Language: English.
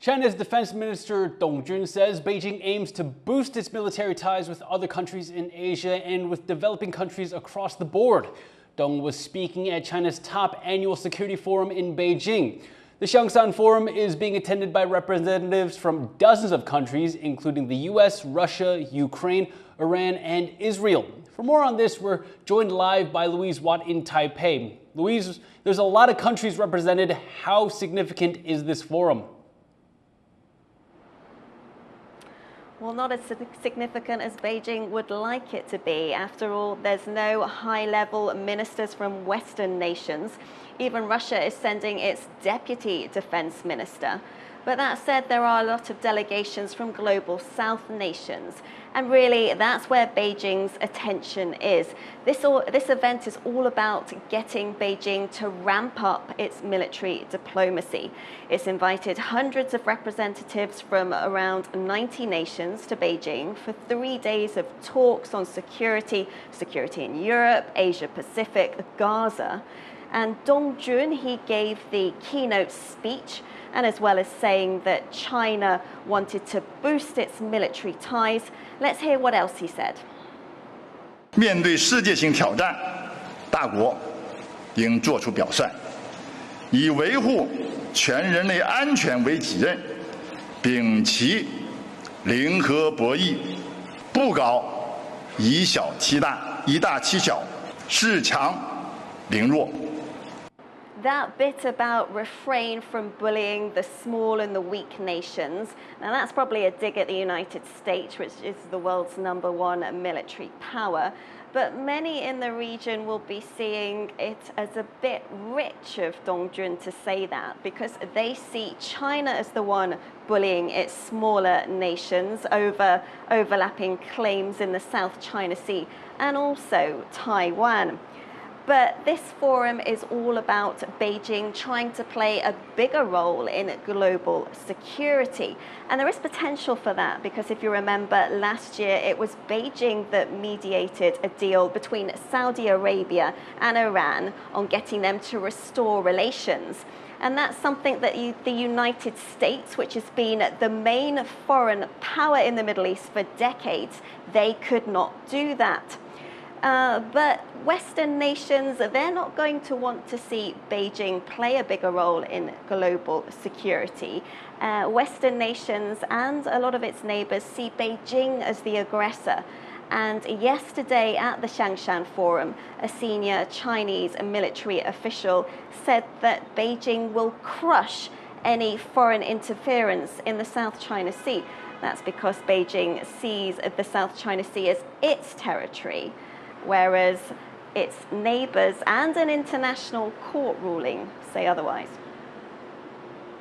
China's Defense Minister Dong Jun says Beijing aims to boost its military ties with other countries in Asia and with developing countries across the board. Dong was speaking at China's top annual security forum in Beijing. The Xiangshan Forum is being attended by representatives from dozens of countries, including the US, Russia, Ukraine, Iran, and Israel. For more on this, we're joined live by Louise in Taipei. Louise, there's a lot of countries represented. How significant is this forum? Well, not as significant as Beijing would like it to be. After all, there's no high-level ministers from Western nations. Even Russia is sending its deputy defense minister. But that said, there are a lot of delegations from global South nations. And really, that's where Beijing's attention is. This event is all about getting Beijing to ramp up its military diplomacy. It's invited hundreds of representatives from around 90 nations to Beijing for 3 days of talks on security in Europe, Asia Pacific, Gaza. And Dong Jun, he gave the keynote speech, and as well as saying that China wanted to boost its military ties, let's hear what else he said. 面对世界性挑战，大国应作出表率，以维护全人类安全为己任，摒弃零和博弈，不搞以小欺大、以大欺小，恃强凌弱。 That bit about refrain from bullying the small and the weak nations, now that's probably a dig at the United States, which is the world's #1 military power. But many in the region will be seeing it as a bit rich of Dong Jun to say that, because they see China as the one bullying its smaller nations over overlapping claims in the South China Sea and also Taiwan. But this forum is all about Beijing trying to play a bigger role in global security. And there is potential for that because if you remember last year, it was Beijing that mediated a deal between Saudi Arabia and Iran on getting them to restore relations. And that's something that the United States, which has been the main foreign power in the Middle East for decades, they could not do that. But Western nations, they're not going to want to see Beijing play a bigger role in global security. Western nations and a lot of its neighbors see Beijing as the aggressor. And yesterday at the Xiangshan Forum, a senior Chinese military official said that Beijing will crush any foreign interference in the South China Sea. That's because Beijing sees the South China Sea as its territory, whereas its neighbors and an international court ruling say otherwise.